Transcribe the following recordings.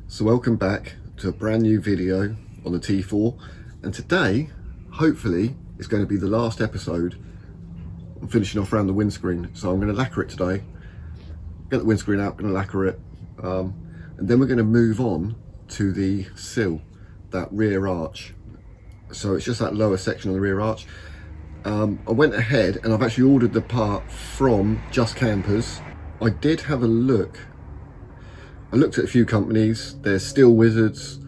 So welcome back to a brand new video on the T4, and today hopefully is going to be the last episode. I'm finishing off around the windscreen, so I'm going to lacquer it today. Get the windscreen out, going to lacquer it, and then we're going to move on to the sill, that rear arch. So it's just that lower section of the rear arch. I went ahead and I've actually ordered the part from Just Campers. I did have a look. I looked at a few companies. There's Steel Wizards,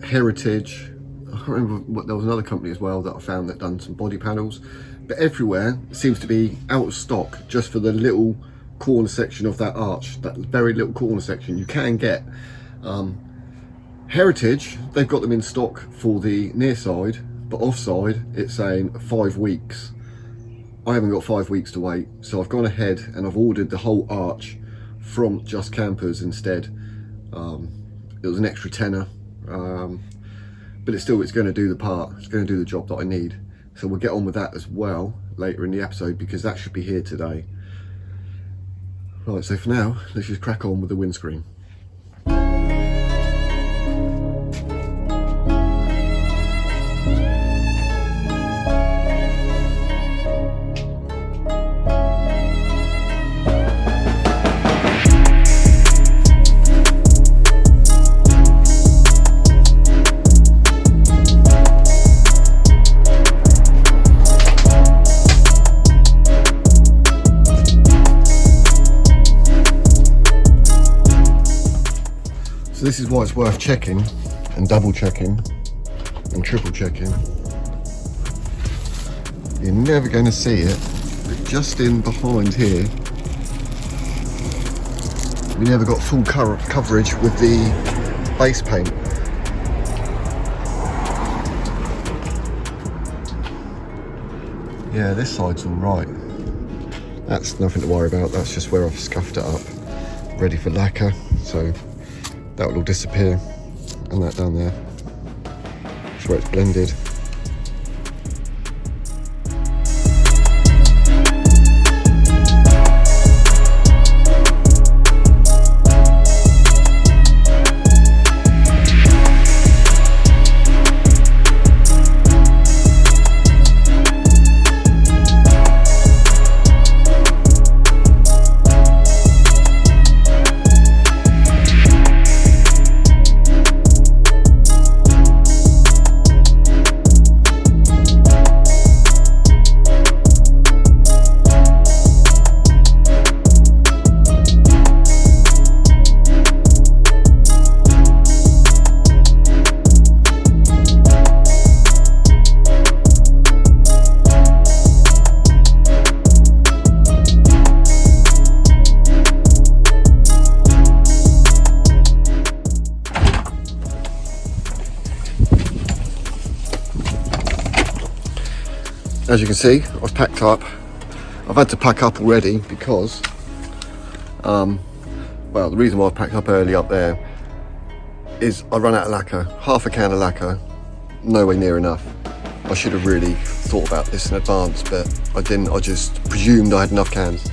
Heritage. I can't remember what, there was another company as well that I found that done some body panels. But everywhere seems to be out of stock just for the little corner section of that arch, that very little corner section. You can get Heritage, they've got them in stock for the near side, but offside it's saying 5 weeks. I haven't got 5 weeks to wait, so I've gone ahead and I've ordered the whole arch from Just Campers instead. It was an extra tenner, but it's going to do the part, it's going to do the job that I need. So we'll get on with that as well later in the episode, because that should be here today. Right, so for now, let's just crack on with the windscreen. So this is why it's worth checking and double checking and triple checking. You're never going to see it, but just in behind here, we never got full coverage with the base paint. Yeah, this side's all right. That's nothing to worry about. That's just where I've scuffed it up, ready for lacquer. So that will all disappear, and that down there, that's where it's blended. As you can see, I've packed up. I've had to pack up already because, well, the reason why I've packed up early up there is I run out of lacquer. Half a can of lacquer, nowhere near enough. I should have really thought about this in advance, but I didn't. I just presumed I had enough cans.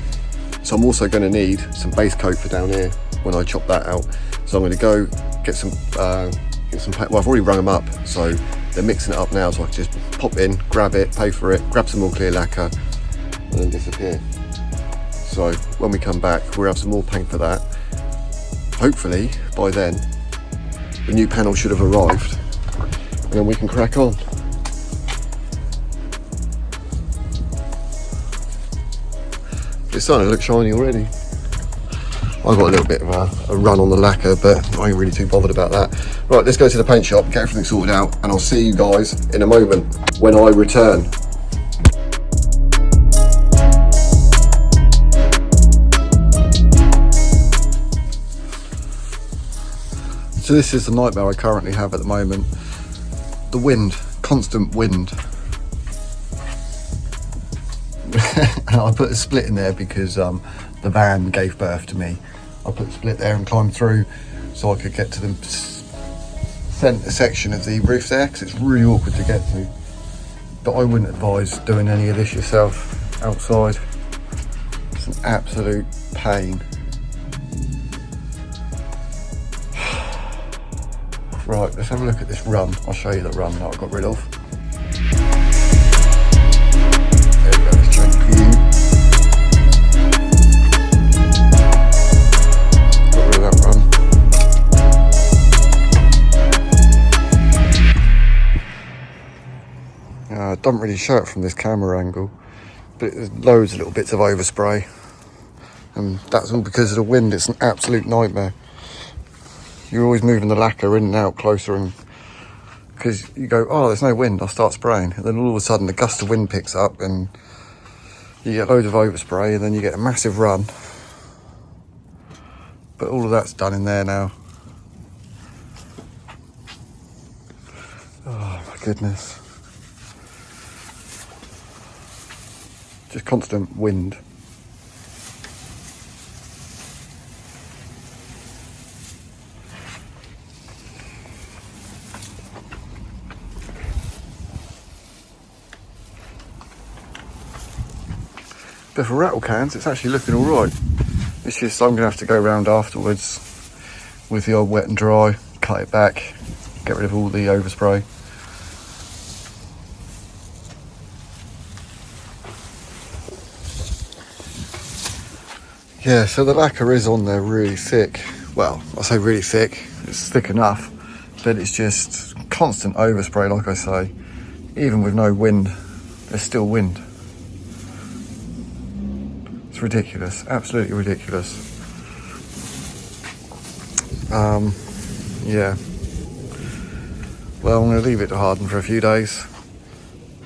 So I'm also going to need some base coat for down here when I chop that out. So I'm going to go get some well, I've already rung them up, so they're mixing it up now, so I can just pop in, grab it, pay for it, grab some more clear lacquer, and then disappear. So when we come back, we'll have some more paint for that. Hopefully by then the new panel should have arrived, and then we can crack on. It's starting to look shiny already. I got a little bit of a run on the lacquer, but I ain't really too bothered about that. Right, let's go to the paint shop, get everything sorted out, and I'll see you guys in a moment when I return. So this is the nightmare I currently have at the moment. The wind, constant wind. I put a split in there because the van gave birth to me. I put a split there and climbed through so I could get to the centre section of the roof there, because it's really awkward to get to. But I wouldn't advise doing any of this yourself outside. It's an absolute pain. Right, let's have a look at this run. I'll show you the run that I got rid of. There we go, let's change view. Got rid of that run. It doesn't really show it from this camera angle, but there's loads of little bits of overspray. And that's all because of the wind. It's an absolute nightmare. You're always moving the lacquer in and out closer, and because you go, oh, there's no wind, I'll start spraying, and then all of a sudden the gust of wind picks up and you get loads of overspray, and then you get a massive run. But all of that's done in there now. Oh my goodness. Just constant wind. But for rattle cans, it's actually looking all right. It's just I'm going to have to go around afterwards with the old wet and dry, cut it back, get rid of all the overspray. Yeah, so the lacquer is on there really thick. Well, I say really thick, it's thick enough, but it's just constant overspray, like I say. Even with no wind, there's still wind. It's ridiculous, absolutely ridiculous. Yeah. Well, I'm going to leave it to harden for a few days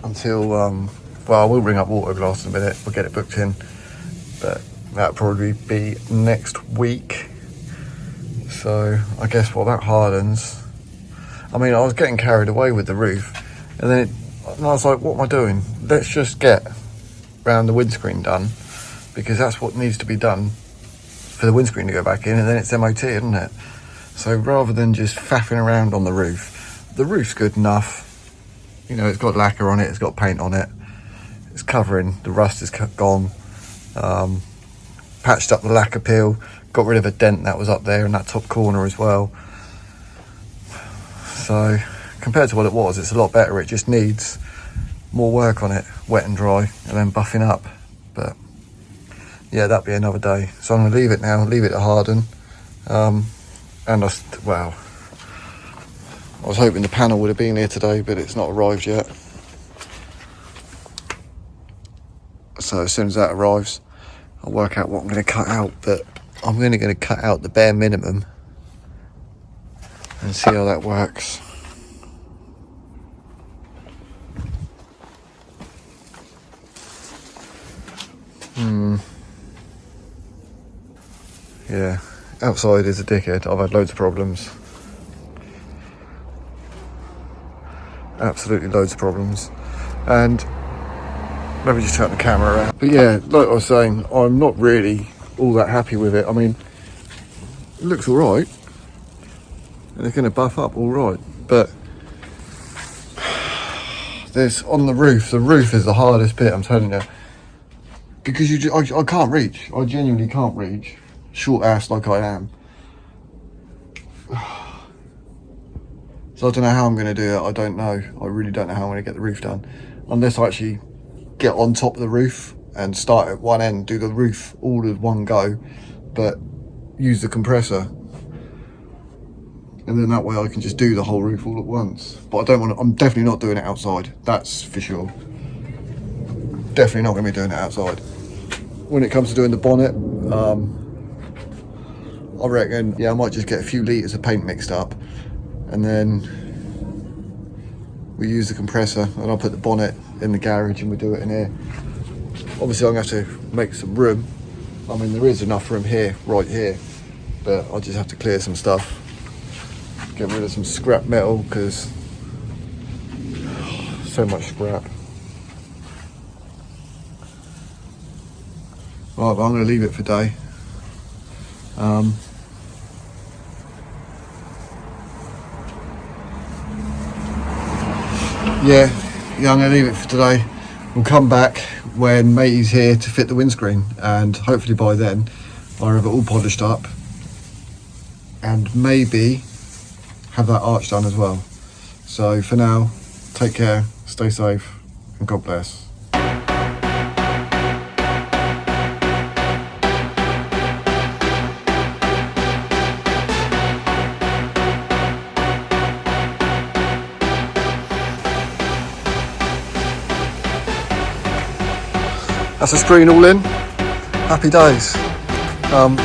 until, well, I will bring up autoglaze in a minute, we'll get it booked in, but that'll probably be next week. So I guess while that hardens, I mean, I was getting carried away with the roof, and then and I was like, what am I doing? Let's just get round the windscreen done, because that's what needs to be done for the windscreen to go back in, and then it's MOT, isn't it? So rather than just faffing around on the roof's good enough. You know, it's got lacquer on it, it's got paint on it, it's covering, the rust is gone. Patched up the lacquer peel, got rid of a dent that was up there in that top corner as well. So compared to what it was, it's a lot better. It just needs more work on it, wet and dry, and then buffing up. But yeah, that'll be another day. So I'm going to leave it now, leave it to harden. And I was hoping the panel would have been here today, but it's not arrived yet. So as soon as that arrives, I'll work out what I'm going to cut out, but I'm going to cut out the bare minimum and see how that works. Yeah, outside is a dickhead. I've had loads of problems. Absolutely loads of problems. And let me just turn the camera around. But yeah, like I was saying, I'm not really all that happy with it. I mean, it looks all right, and it's going to buff up all right, but there's on the roof is the hardest bit, I'm telling you, because I can't reach. I genuinely can't reach, short ass like I am. So I don't know how I'm going to do it. I don't know. I really don't know how I'm going to get the roof done, unless I actually get on top of the roof and start at one end, do the roof all at one go, but use the compressor, and then that way I can just do the whole roof all at once. But I don't want to, I'm definitely not doing it outside, that's for sure. Definitely not going to be doing it outside. When it comes to doing the bonnet, I reckon, yeah, I might just get a few litres of paint mixed up, and then we use the compressor, and I'll put the bonnet in the garage and we do it in here. Obviously I'm going to have to make some room. I mean, there is enough room here, right here, but I'll just have to clear some stuff, get rid of some scrap metal, because so much scrap. Right, but I'm going to leave it for day. Yeah, I'm going to leave it for today. We'll come back when Matey's here to fit the windscreen, and hopefully by then I'll have it all polished up, and maybe have that arch done as well. So for now, take care, stay safe, and God bless. That's a screen all in. Happy days.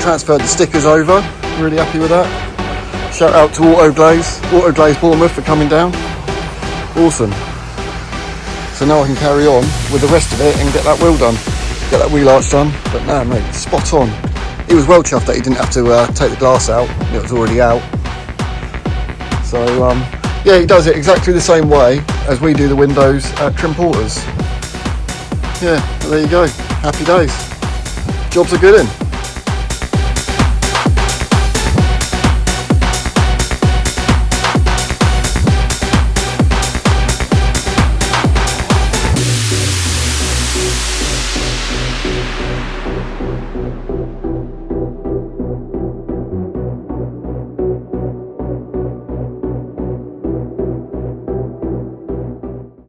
Transferred the stickers over. Really happy with that. Shout out to autoglaze Bournemouth for coming down. Awesome. So now I can carry on with the rest of it and get that wheel done. Get that wheel arch done. But no, mate, spot on. He was well chuffed that he didn't have to take the glass out. It was already out. So yeah, he does it exactly the same way as we do the windows at Trim Porters. Yeah, there you go. Happy days. Jobs are good in.